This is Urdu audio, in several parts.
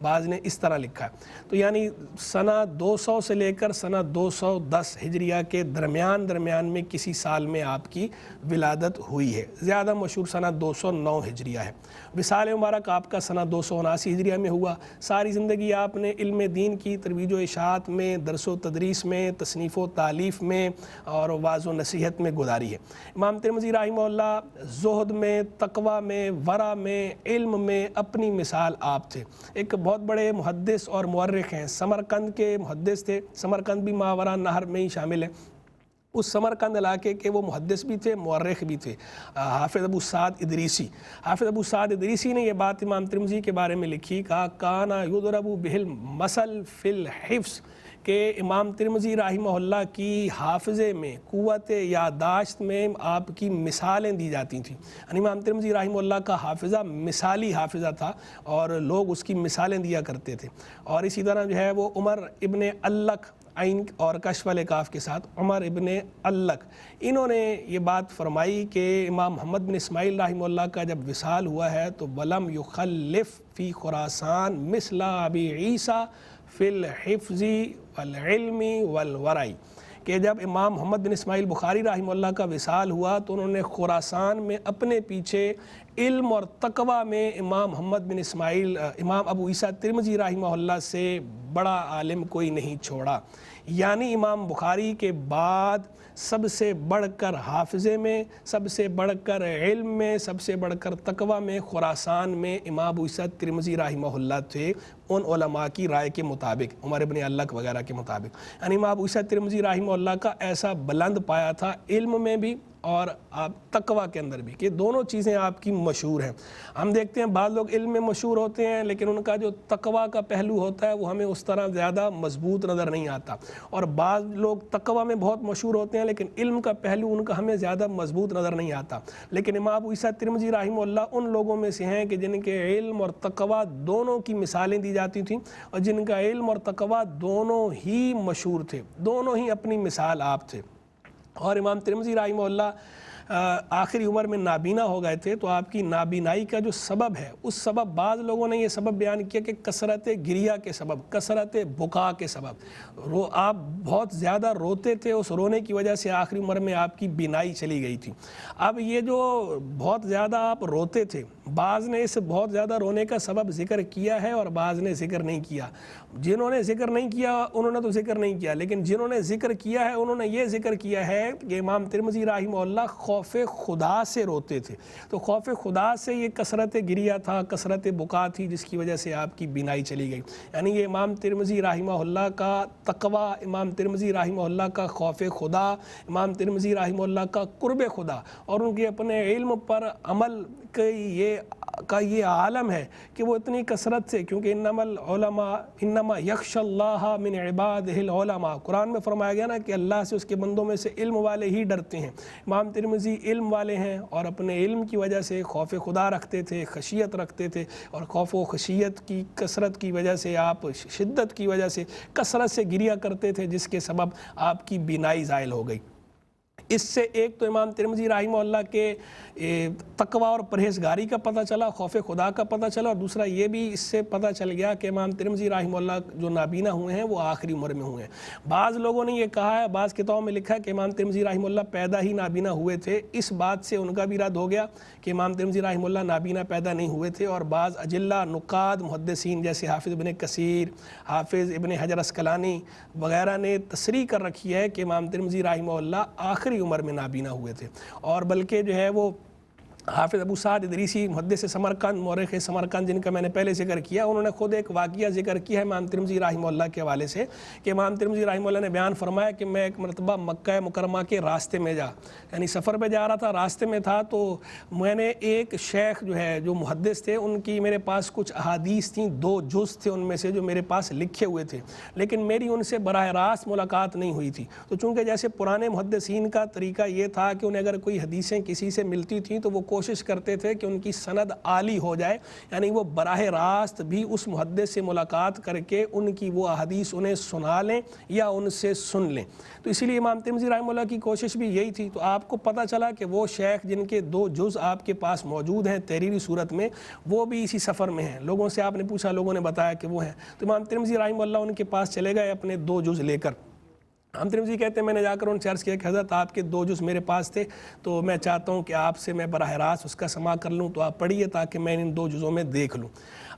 بعض نے اس طرح لکھا ہے۔ تو یعنی سنہ 200 سے لے کر سنہ 210 ہجریہ کے درمیان میں کسی سال میں آپ کی ولادت ہوئی ہے۔ زیادہ مشہور سنہ 209 ہجریہ ہے۔ وصال مبارک آپ کا سنہ 279 ہجریہ میں ہوا۔ ساری زندگی آپ نے علم دین کی ترویج و اشاعت میں، درس و تدریس میں، تصنیف و تالیف میں اور واعظ و نصیحت میں گزاری ہے۔ امام ترمذی رحمہ اللہ زہد میں، تقوی میں، ورع میں، علم میں اپنی مثال آپ تھے۔ ایک بہت بڑے محدث اور مورخ ہیں، سمرقند کے محدث تھے۔ سمرقند بھی ماوراء نہر میں ہی شامل ہے۔ اس سمرقند علاقے کے وہ محدث بھی تھے، مورخ بھی تھے، حافظ ابو سعد ادریسی۔ حافظ ابو سعد ادریسی نے یہ بات امام ترمذی کے بارے میں لکھی، کہا کانا یضرب بہ المثل فی الحفظ، کہ امام ترمذی رحمہ اللہ کی حافظے میں، قوت یادداشت میں آپ کی مثالیں دی جاتی تھیں۔ یعنی امام ترمذی رحمہ اللہ کا حافظہ مثالی حافظہ تھا اور لوگ اس کی مثالیں دیا کرتے تھے۔ اور اسی طرح جو ہے وہ عمر ابن علق، عین اور کشف الکاف کے ساتھ عمر ابن علق، انہوں نے یہ بات فرمائی کہ امام محمد بن اسماعیل رحمہ اللہ کا جب وصال ہوا ہے تو ولم یخلف فی خراسان مثل ابی عیسیٰ فی الحفظ والعلم والورع، کہ جب امام محمد بن اسماعیل بخاری رحمہ اللہ کا وصال ہوا تو انہوں نے خراسان میں اپنے پیچھے علم اور تقوی میں امام محمد بن اسماعیل، امام ابو عیسیٰ ترمذی رحمہ اللہ سے بڑا عالم کوئی نہیں چھوڑا۔ یعنی امام بخاری کے بعد سب سے بڑھ کر حافظے میں، سب سے بڑھ کر علم میں، سب سے بڑھ کر تقوی میں خراسان میں امام ابو عیسیٰ ترمذی رحمہ اللہ تھے، ان علماء کی رائے کے مطابق، عمر ابن علق وغیرہ کے مطابق۔ یعنی امام ابو عیسیٰ ترمذی رحمہ اللہ کا ایسا بلند پایا تھا علم میں بھی اور آپ تقوی کے اندر بھی، کہ دونوں چیزیں آپ کی مشہور ہیں۔ ہم دیکھتے ہیں بعض لوگ علم میں مشہور ہوتے ہیں لیکن ان کا جو تقوی کا پہلو ہوتا ہے وہ ہمیں اس طرح زیادہ مضبوط نظر نہیں آتا، اور بعض لوگ تقوی میں بہت مشہور ہوتے ہیں لیکن علم کا پہلو ان کا ہمیں زیادہ مضبوط نظر نہیں آتا۔ لیکن امام ابو عیسیٰ ترمذی رحمہ اللہ ان لوگوں میں سے ہیں کہ جن کے علم اور تقوی دونوں کی مثالیں دی جاتی تھیں، اور جن کا علم اور تقوی دونوں ہی مشہور تھے، دونوں ہی اپنی مثال آپ تھے۔ اور امام ترمذی رحمہ اللہ آخری عمر میں نابینا ہو گئے تھے، تو آپ کی نابینائی کا جو سبب ہے، اس سبب بعض لوگوں نے یہ سبب بیان کیا کہ کثرت گریہ کے سبب، کثرت بکا کے سبب، آپ بہت زیادہ روتے تھے، اس رونے کی وجہ سے آخری عمر میں آپ کی بینائی چلی گئی تھی۔ اب یہ جو بہت زیادہ آپ روتے تھے، بعض نے اس بہت زیادہ رونے کا سبب ذکر کیا ہے اور بعض نے ذکر نہیں کیا۔ جنہوں نے ذکر نہیں کیا انہوں نے تو ذکر نہیں کیا، لیکن جنہوں نے ذکر کیا ہے انہوں نے یہ ذکر کیا ہے کہ امام ترمذی رحمہ اللہ خوف خدا سے روتے تھے۔ تو خوف خدا سے یہ کثرت گریہ تھا، کثرت بکا تھی، جس کی وجہ سے آپ کی بینائی چلی گئی۔ یعنی یہ امام ترمذی رحمہ اللہ کا تقوی، امام ترمذی رحمہ اللہ کا خوف خدا، امام ترمذی رحمہ اللہ کا قرب خدا اور ان کے اپنے علم پر عمل کا یہ عالم ہے کہ وہ اتنی کثرت سے، کیونکہ انما یخشى اللہ من عبادہ العلماء، قرآن میں فرمایا گیا نا کہ اللہ سے اس کے بندوں میں سے علم والے ہی ڈرتے ہیں۔ امام ترمذی علم والے ہیں اور اپنے علم کی وجہ سے خوف خدا رکھتے تھے، خشیت رکھتے تھے، اور خوف و خشیت کی کثرت کی وجہ سے، آپ شدت کی وجہ سے کثرت سے گریہ کرتے تھے، جس کے سبب آپ کی بینائی زائل ہو گئی۔ اس سے ایک تو امام ترمذی رحمہ اللہ کے تقوی اور پرہیزگاری کا پتہ چلا، خوف خدا کا پتہ چلا، اور دوسرا یہ بھی اس سے پتہ چل گیا کہ امام ترمذی رحمہ اللہ جو نابینا ہوئے ہیں وہ آخری عمر میں ہوئے ہیں۔ بعض لوگوں نے یہ کہا ہے، بعض کتابوں میں لکھا ہے کہ امام ترمذی رحمہ اللہ پیدا ہی نابینا ہوئے تھے۔ اس بات سے ان کا بھی رد ہو گیا کہ امام ترمذی رحمہ اللہ نابینا پیدا نہیں ہوئے تھے، اور بعض اجلہ نقاد محدثین جیسے حافظ ابن کثیر، حافظ ابن حجر عسقلانی وغیرہ نے تصریح کر رکھی ہے کہ امام ترمذی رحمہ اللہ آخری عمر میں نابینا ہوئے تھے، اور بلکہ جو ہے وہ حافظ ابو سعد ادریسی محدث سمرقند، مورخ سمرقند، جن کا میں نے پہلے ذکر کیا، انہوں نے خود ایک واقعہ ذکر کیا ہے امام ترمذی رحمہ اللہ کے حوالے سے، کہ امام ترمذی رحمہ اللہ نے بیان فرمایا کہ میں ایک مرتبہ مکہ مکرمہ کے راستے میں یعنی سفر پہ جا رہا تھا، راستے میں تھا، تو میں نے ایک شیخ جو ہے جو محدث تھے، ان کی میرے پاس کچھ احادیث تھیں، 2 جز تھے ان میں سے جو میرے پاس لکھے ہوئے تھے، لیکن میری ان سے براہ راست ملاقات نہیں ہوئی تھی۔ تو چونکہ جیسے پرانے محدثین کا طریقہ یہ تھا کہ انہیں اگر کوئی حدیثیں کسی سے ملتی تھیں تو وہ کوشش کرتے تھے کہ ان کی سند عالی ہو جائے، یعنی وہ براہ راست بھی اس محدث سے ملاقات کر کے ان کی وہ احادیث انہیں سنا لیں یا ان سے سن لیں۔ تو اسی لیے امام ترمذی رحمہ اللہ کی کوشش بھی یہی تھی۔ تو آپ کو پتہ چلا کہ وہ شیخ جن کے 2 جز آپ کے پاس موجود ہیں تحریری صورت میں، وہ بھی اسی سفر میں ہیں۔ لوگوں سے آپ نے پوچھا، لوگوں نے بتایا کہ وہ ہیں۔ تو امام ترمذی رحمہ اللہ ان کے پاس چلے گئے اپنے 2 جز لے کر۔ ہم ترمذی کہتے ہیں میں نے جا کر ان سے عرض کیا کہ حضرت آپ کے 2 جز میرے پاس تھے، تو میں چاہتا ہوں کہ آپ سے میں براہ راست اس کا سماع کر لوں، تو آپ پڑھیے تاکہ میں ان 2 جزوں میں دیکھ لوں۔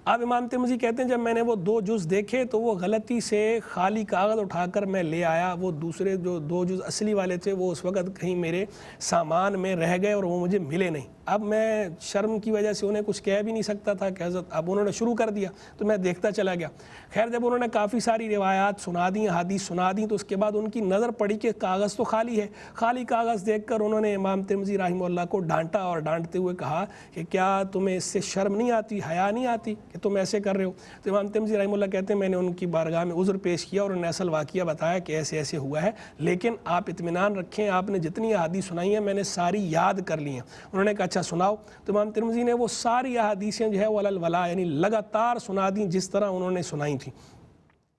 اب امام ترمذی کہتے ہیں جب میں نے وہ 2 جز دیکھے تو وہ غلطی سے خالی کاغذ اٹھا کر میں لے آیا، وہ دوسرے جو 2 جز اصلی والے تھے وہ اس وقت کہیں میرے سامان میں رہ گئے اور وہ مجھے ملے نہیں۔ اب میں شرم کی وجہ سے انہیں کچھ کہہ بھی نہیں سکتا تھا کہ حضرت، اب انہوں نے شروع کر دیا تو میں دیکھتا چلا گیا۔ خیر جب انہوں نے کافی ساری روایات سنا دیں، حدیث سنا دیں، تو اس کے بعد ان کی نظر پڑی کہ کاغذ تو خالی ہے۔ خالی کاغذ دیکھ کر انہوں نے امام ترمذی رحمہ اللہ کو ڈانٹا اور ڈانٹتے ہوئے کہا کہ کیا تمہیں اس سے شرم نہیں آتی، حیا نہیں آتی کہ تم ایسے کر رہے ہو؟ تو امام ترمذی رحمہ اللہ کہتے ہیں میں نے ان کی بارگاہ میں عذر پیش کیا اور انہوں نے اصل واقعہ بتایا کہ ایسے ایسے ہوا ہے، لیکن آپ اطمینان رکھیں، آپ نے جتنی احادیث سنائی ہیں میں نے ساری یاد کر لی ہیں۔ انہوں نے کہا اچھا سناؤ۔ تو امام ترمذی نے وہ ساری احادیثیں جو ہے وہ الولا یعنی لگاتار سنا دیں جس طرح انہوں نے سنائی تھیں،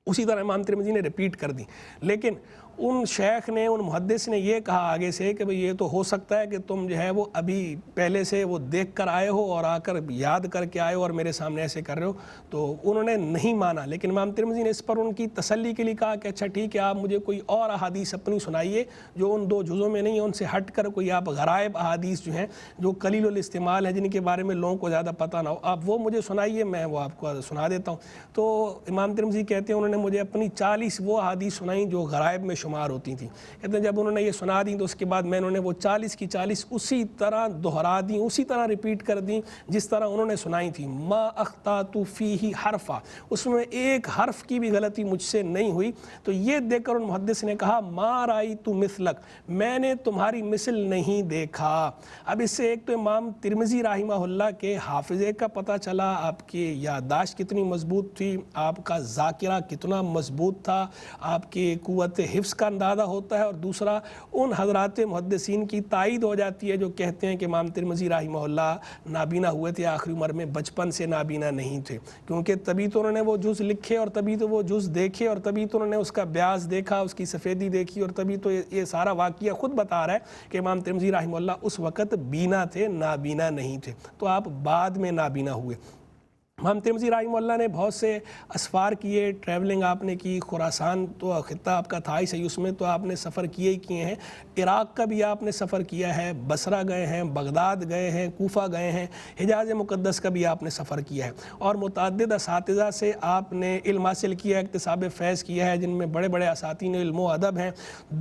اسی طرح امام ترمذی نے ریپیٹ کر دیں۔ لیکن ان شیخ نے، ان محدث نے یہ کہا آگے سے کہ بھئی یہ تو ہو سکتا ہے کہ تم جو ہے وہ ابھی پہلے سے وہ دیکھ کر آئے ہو اور آ کر یاد کر کے آئے ہو اور میرے سامنے ایسے کر رہے ہو، تو انہوں نے نہیں مانا۔ لیکن امام ترمذی نے اس پر ان کی تسلی کے لیے کہا کہ اچھا ٹھیک ہے، آپ مجھے کوئی اور احادیث اپنی سنائیے جو ان 2 جزوں میں نہیں ہیں، ان سے ہٹ کر کوئی آپ غرائب احادیث جو ہیں جو قلیل الاستعمال ہیں، جن کے بارے میں لوگوں کو زیادہ پتہ نہ ہو، آپ وہ مجھے سنائیے، میں وہ آپ کو سنا دیتا ہوں۔ تو امام ترمذی کہتے ہیں انہوں نے مجھے اپنی 40 وہ احادیث سنائیں جو غرائب میں شمار ہوتی تھیں۔ کہتے ہیں جب انہوں نے یہ سنا دیں تو اس کے بعد میں انہوں نے وہ 40 کی 40 اسی طرح دہرا دیں، اسی طرح ریپیٹ کر دیں جس طرح انہوں نے سنائی تھی۔ ما اخطأت فیہ حرفا، اس میں ایک حرف کی بھی غلطی مجھ سے نہیں ہوئی۔ تو یہ دیکھ کر ان محدث نے کہا ما رأیت مثلک، میں نے تمہاری مثل نہیں دیکھا۔ اب اس سے ایک تو امام ترمذی رحمہ اللہ کے حافظے کا پتہ چلا، آپ کی یادداشت کتنی مضبوط تھی، آپ کا ذاکرہ کتنا مضبوط تھا، آپ کی قوت حفظ کا اندازہ ہوتا ہے، اور دوسرا ان حضرات محدثین کی تائید ہو جاتی ہے جو کہتے ہیں کہ امام ترمذی رحمہ اللہ نابینا ہوئے تھے آخری عمر میں، بچپن سے نابینا نہیں تھے، کیونکہ تبھی تو انہوں نے وہ جز لکھے اور تبھی تو وہ جز دیکھے اور تبھی تو انہوں نے اس کا بیاض دیکھا، اس کی سفیدی دیکھی، اور تبھی تو یہ سارا واقعہ خود بتا رہا ہے کہ امام ترمذی رحمہ اللہ اس وقت بینا تھے، نابینا نہیں تھے، تو آپ بعد میں نابینا ہوئے۔ امام ترمذی رحمہ اللہ نے بہت سے اسفار کیے، ٹریولنگ آپ نے کی، خراسان تو خطہ آپ کا تھا ہی صحیح، اس میں تو آپ نے سفر کیے ہیں، عراق کا بھی آپ نے سفر کیا ہے، بصرہ گئے ہیں، بغداد گئے ہیں، کوفہ گئے ہیں، حجاز مقدس کا بھی آپ نے سفر کیا ہے، اور متعدد اساتذہ سے آپ نے علم حاصل کیا ہے، اکتساب فیض کیا ہے، جن میں بڑے بڑے اساتین علم و ادب ہیں۔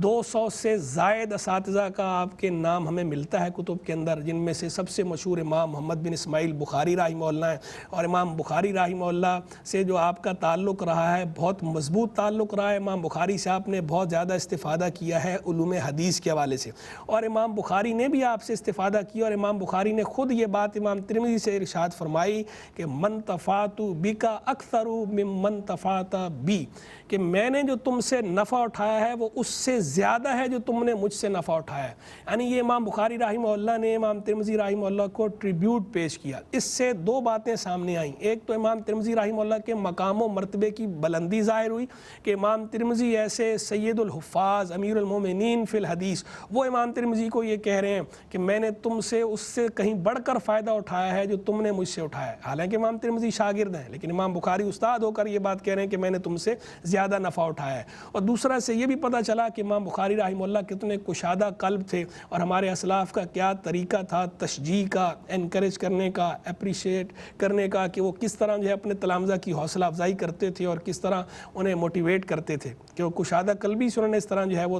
200 سے زائد اساتذہ کا آپ کے نام ہمیں ملتا ہے کتب کے اندر، جن میں سے سب سے مشہور امام محمد بن اسماعیل بخاری رحمہ اللہ ہیں، اور امام بخاری رحمہ اللہ سے جو آپ کا تعلق رہا ہے بہت مضبوط تعلق رہا ہے۔ امام بخاری سے آپ نے بہت زیادہ استفادہ کیا ہے علوم حدیث کے حوالے سے، اور امام بخاری نے بھی آپ سے استفادہ کیا، اور امام بخاری نے خود یہ بات امام ترمذی سے ارشاد فرمائی کہ من تفعت بک اکثر ممن تفعت بی، کہ میں نے جو تم سے نفع اٹھایا ہے وہ اس سے زیادہ ہے جو تم نے مجھ سے نفع اٹھایا ہے۔ یعنی یہ امام بخاری رحمہ اللہ نے امام ترمذی رحمہ اللہ کو ٹریبیوٹ پیش کیا۔ اس سے 2 باتیں سامنے آئیں، ایک تو امام ترمذی رحمہ اللہ کے مقام و مرتبے کی بلندی ظاہر ہوئی کہ امام ترمذی ایسے سید الحفاظ امیر المومنین فی الحدیث، وہ امام ترمذی کو یہ کہہ رہے ہیں کہ میں نے تم سے اس سے کہیں بڑھ کر فائدہ اٹھایا ہے جو تم نے مجھ سے اٹھایا ہے۔ حالانکہ امام ترمذی شاگرد ہیں، لیکن امام بخاری استاد ہو کر یہ بات کہہ رہے ہیں کہ میں نے تم سے زیادہ نفع اٹھایا ہے۔ اور دوسرا سے یہ بھی پتہ چلا کہ امام بخاری رحمہ اللہ کتنے کشادہ قلب تھے، اور ہمارے اسلاف کا کیا طریقہ تھا تشجیع کا، انکریج کرنے کا، اپریشیٹ کرنے کا، کہ وہ کس طرح جو ہے اپنے تلامذہ کی حوصلہ افزائی کرتے تھے اور کس طرح انہیں موٹیویٹ کرتے تھے، کہ وہ کشادہ قلبی سے انہوں نے اس طرح جو ہے وہ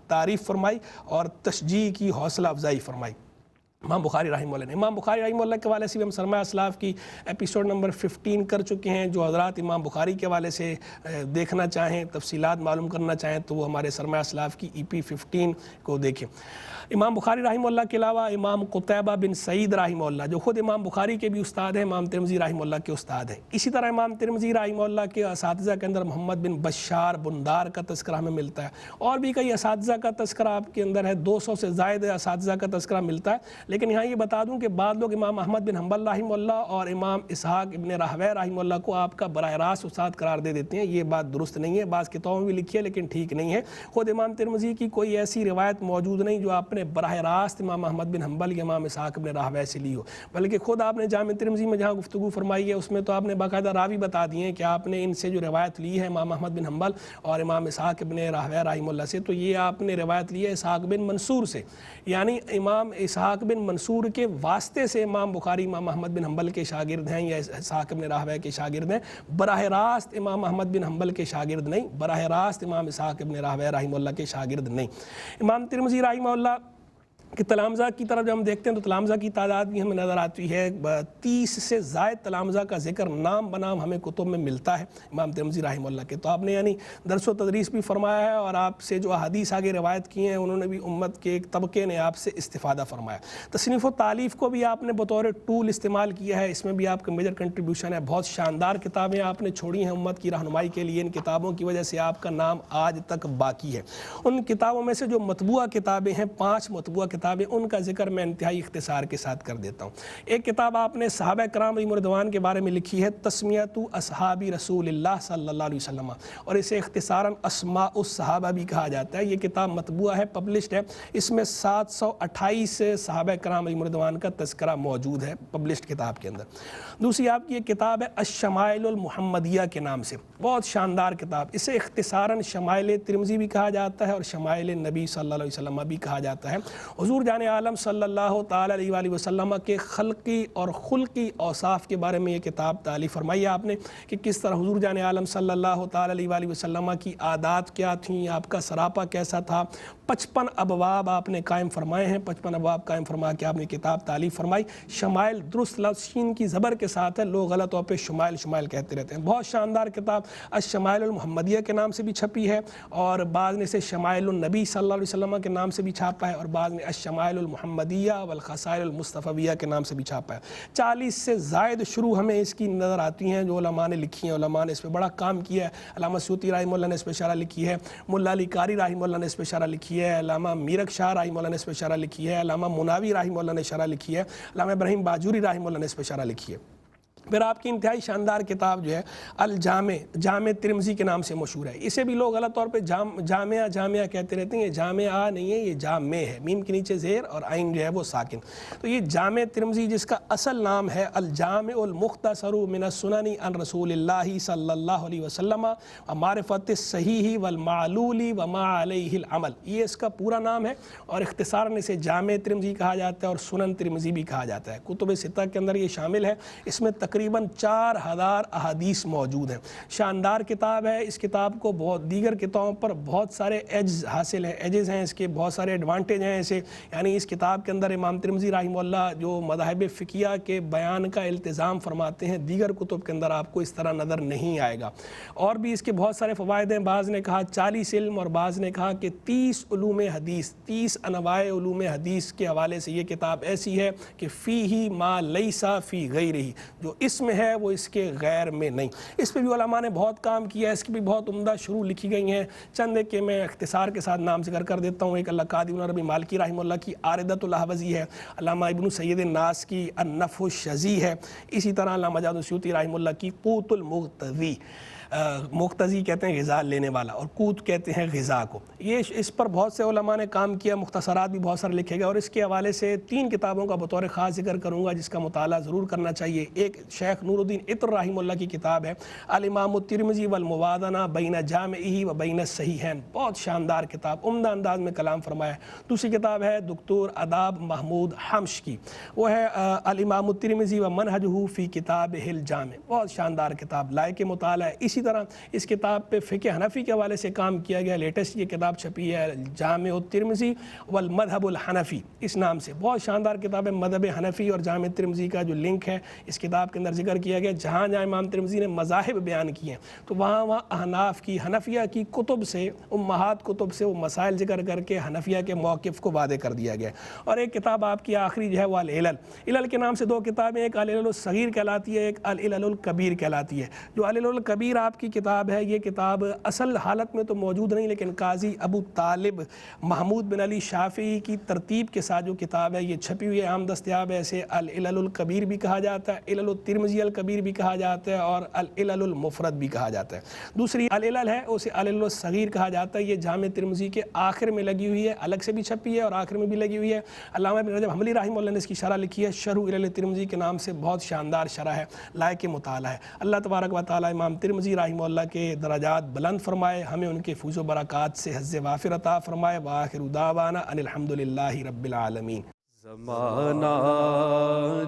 تعریف فرمائی اور تشجیع کی حوصلہ افزائی فرمائی امام بخاری رحمہ اللہ نے۔ امام بخاری رحمہ اللہ کے حوالے سے بھی ہم سرمایہ اسلاف کی ایپیسوڈ نمبر 15 کر چکے ہیں، جو حضرات امام بخاری کے حوالے سے دیکھنا چاہیں، تفصیلات معلوم کرنا چاہیں تو وہ ہمارے سرمایہ اسلاف کی EP 15 کو دیکھیں۔ امام بخاری رحمہ اللہ کے علاوہ امام قتیبہ بن سعید رحمہ اللہ، جو خود امام بخاری کے بھی استاد ہیں، امام ترمذی رحمہ اللہ کے استاد ہیں۔ اسی طرح امام ترمذی رحمہ اللہ کے اساتذہ کے اندر محمد بن بشار بندار کا تذکرہ ہمیں ملتا ہے، اور بھی کئی اساتذہ کا تذکرہ آپ کے اندر ہے، 200 سے زائد اساتذہ کا تذکرہ ملتا ہے، لیکن یہاں یہ بتا دوں کہ بعض لوگ امام احمد بن حنبل رحمہ اللہ اور امام اسحاق ابن راہویہ رحمہ اللہ کو آپ کا براہ راست استاد قرار دے دیتے ہیں. یہ بات درست نہیں ہے. بعض کتابوں میں بھی لکھی ہے لیکن ٹھیک نہیں ہے. خود امام ترمذی کی کوئی ایسی روایت موجود نہیں جو آپ نے براہ راست امام احمد بن حنبل یا امام اسحاق ابن راہویہ سے لی ہو، بلکہ خود آپ نے جامع ترمذی میں جہاں گفتگو فرمائی ہے اس میں تو آپ نے باقاعدہ راوی بتا دیے ہیں کہ آپ نے ان سے جو روایت لی ہے امام احمد بن حنبل اور امام اسحاق ابن راہویہ رحمہ اللہ سے، تو یہ آپ نے روایت لی ہے اسحاق بن منصور سے، یعنی امام اسحاق بن منصور کے واسطے سے امام بخاری امام احمد بن حنبل کے شاگرد ہیں یا اسحاق بن راہویہ کے شاگرد ہیں. براہ راست امام احمد بن حنبل کے شاگرد نہیں، براہ راست امام اسحاق بن راہویہ رحمہ اللہ کے شاگرد نہیں. امام ترمذی رحمہ اللہ کہ تلامذہ کی طرف جب ہم دیکھتے ہیں تو تلامذہ کی تعداد بھی ہمیں نظر آتی ہے. 30 سے زائد تلامذہ کا ذکر نام بنام ہمیں کتب میں ملتا ہے امام ترمذی رحمہ اللہ کے. تو آپ نے یعنی درس و تدریس بھی فرمایا ہے اور آپ سے جو احادیث آگے روایت کی ہیں انہوں نے بھی امت کے ایک طبقے نے آپ سے استفادہ فرمایا. تصنیف و تالیف کو بھی آپ نے بطور ٹول استعمال کیا ہے، اس میں بھی آپ کا میجر کنٹریبیوشن ہے. بہت شاندار کتابیں آپ نے چھوڑی ہیں امت کی رہنمائی کے لیے. ان کتابوں کی وجہ سے آپ کا نام آج تک باقی ہے. ان کتابوں میں سے جو مطبوعہ کتابیں ہیں 5 مطبوعہ کتابیں، ان کا ذکر میں انتہائی اختصار کے ساتھ کر دیتا ہوں. ایک کتاب آپ نے صحابہ کرام علیہم رضوان کے بارے میں لکھی ہے، تسمیۃ اصحاب رسول اللہ صلی اللہ علیہ وسلم، اور اسے اختصاراً اسماء الصحابہ بھی کہا جاتا ہے. یہ کتاب مطبوعہ ہے، پبلشڈ ہے. اس میں 728 صحابہ کرام علیہم رضوان کا تذکرہ موجود ہے پبلشڈ کتاب کے اندر. دوسری آپ کی ایک کتاب ہے الشمائل المحمدیہ کے نام سے، بہت شاندار کتاب. اسے اختصاراً شمائل ترمذی بھی کہا جاتا ہے اور شمائل نبی صلی اللہ علیہ وسلم بھی کہا جاتا ہے. حضور جان عالم صلی اللہ تعالی علیہ وآلہ وسلم کے خلقی اور خلقی اوصاف کے بارے میں یہ کتاب تالیف فرمائی ہے آپ نے کہ کس طرح حضور جان عالم صلی اللہ تعالی علیہ وآلہ وسلم کی عادات کیا تھیں، آپ کا سراپا کیسا تھا. 55 ابواب آپ نے قائم فرمائے ہیں. 55 ابواب قائم فرما کے آپ نے کتاب تالیف فرمائی. شمائل درست لفظ شین کی زبر کے ساتھ ہے، لوگ غلط طور پہ شمائل کہتے رہتے ہیں. بہت شاندار کتاب الشمائل المحمدیہ کے نام سے بھی چھپی ہے اور بعض نے اسے شمائل النبی صلی اللہ علیہ وسلم کے نام سے بھی چھاپا ہے اور بعض نے الشمائل المحمدیہ والخصائل المصطفیہ کے نام سے بھی چھاپا ہے. 40 سے زائد شروع ہمیں اس کی نظر آتی ہیں جو علماء نے لکھی ہیں. علماء نے اس پہ بڑا کام کیا ہے. علامہ سیوطی رحمہ اللہ نے اس پہ شرح لکھی ہے، ملا علی قاری رحمہ اللہ نے اس پہ شرح لکھی ہے، علامہ میرک شاہ رحمہ اللہ نے اس پہ شرح لکھی ہے، علامہ مناوی رحمہ اللہ نے شرح لکھی ہے، علامہ ابراہیم باجوری رحمہ اللہ نے اس پہ شرح لکھی ہے. پھر آپ کی انتہائی شاندار کتاب جو ہے الجامع، جامع ترمذی کے نام سے مشہور ہے. اسے بھی لوگ غلط طور پہ جامعہ کہتے رہتے ہیں. یہ جامعہ نہیں ہے، یہ جامع ہے، میم کے نیچے زیر اور عین جو ہے وہ ساکن. تو یہ جامع ترمذی جس کا اصل نام ہے الجامع المختصر من السنن عن رسول اللہ صلی اللہ علیہ وسلم ومعرفت الصحیح والمعلول وما علیہ العمل، یہ اس کا پورا نام ہے اور اختصاراً اسے جامع ترمذی کہا جاتا ہے اور سنن ترمذی بھی کہا جاتا ہے. کتب ستہ کے اندر یہ شامل ہے. اس میں تقریباً 4000 احادیث موجود ہیں. شاندار کتاب ہے. اس کتاب کو بہت دیگر کتابوں پر بہت سارے ایجز حاصل ہیں، ایجز ہیں اس کے، بہت سارے ایڈوانٹیج ہیں اسے. یعنی اس کتاب کے اندر امام ترمذی رحمہ اللہ جو مذاہب فقہیہ کے بیان کا التزام فرماتے ہیں، دیگر کتب کے اندر آپ کو اس طرح نظر نہیں آئے گا. اور بھی اس کے بہت سارے فوائد ہیں. بعض نے کہا 40 علم اور بعض نے کہا کہ 30 علوم حدیث، 30 انواع علوم حدیث کے حوالے سے یہ کتاب ایسی ہے کہ فیہ ما لیسا فی غیرہ، جو اس میں ہے وہ اس کے غیر میں نہیں. اس پہ بھی علماء نے بہت کام کیا ہے. اس کی بھی بہت عمدہ شروع لکھی گئی ہیں. چند ایک کے میں اختصار کے ساتھ نام ذکر کر دیتا ہوں. ایک اللہ قاضی بن عربی مالکی رحمہ اللہ کی عارضۃ الاحوذی ہے، علامہ ابن سید الناس کی النفح الشذی ہے، اسی طرح علامہ جاد السیوطی رحمہ اللہ کی قوت المقتضی، مقتضی کہتے ہیں غذا لینے والا اور قوت کہتے ہیں غذا کو. یہ اس پر بہت سے علماء نے کام کیا. مختصرات بھی بہت سارے لکھے گئے اور اس کے حوالے سے 3 کتابوں کا بطور خاص ذکر کروں گا جس کا مطالعہ ضرور کرنا چاہیے. ایک شیخ نور الدین عطر رحمہ اللہ کی کتاب ہے الامام الترمذی والموازنہ بین جامعہ و بین الصحیحین، بہت شاندار کتاب، عمدہ انداز میں کلام فرمایا ہے. دوسری کتاب ہے دکتور عذاب محمود حمش کی، وہ ہے الامام الترمذی و منہجہ فی کتابہ الجامع، بہت شاندار کتاب، لائق مطالعہ ہے. اسی طرح اس کتاب پہ فقہ حنفی کے حوالے سے کام کیا گیا. لیٹسٹ یہ کتاب چھپی ہے جامع الترمذی والمذہب الحنفی اس نام سے، بہت شاندار کتاب ہے. مذہب حنفی اور جامع ترمذی کا جو لنک ہے اس کتاب کے اندر ذکر کیا گیا. جہاں جہاں امام ترمذی نے مذاہب بیان کیے ہیں تو وہاں احناف کی، حنفیہ کی کتب سے، امہات کتب سے وہ مسائل ذکر کر کے حنفیہ کے موقف کو واضح کر دیا گیا. اور ایک کتاب آپ کی آخری جو ہے وہ العلل، علل کے نام سے 2 کتابیں، ایک العلل الصغیر کہلاتی ہے، ایک العلل الکبیر کہلاتی ہے. جو العلل الکبیر آپ کی کتاب ہے، یہ کتاب اصل حالت میں تو موجود نہیں، لیکن قاضی ابو طالب محمود بن علی شافعی کی ترتیب کے ساتھ جو کتاب ہے یہ چھپی ہوئی ہے، عام دستیاب ہے۔ اسے العلل الکبیر بھی کہا جاتا ہے، علل الترمذی الکبیر بھی کہا جاتا ہے، اور العلل المفرد بھی کہا جاتا ہے۔ دوسری العلل ہے، اسے العلل الصغیر کہا جاتا ہے، یہ جامع ترمذی کے آخر میں لگی ہوئی ہے، الگ سے بھی چھپی ہے اور آخر میں بھی لگی ہوئی ہے۔ علامہ ابن رجب حنبلی رحمہ اللہ نے اس کی شرح لکھی ہے، شرح علل ترمذی کے نام سے، بہت شاندار شرح ہے، لائق مطالعہ ہے۔ اللہ تبارک و تعالی امام ترمذی رحمہ اللہ کے درجات بلند فرمائے، ہمیں ان کے فیض و برکات سے حظ وافر عطا فرمائے۔ وآخر دعوانا ان الحمد للہ رب العالمین۔ زمانہ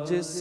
جس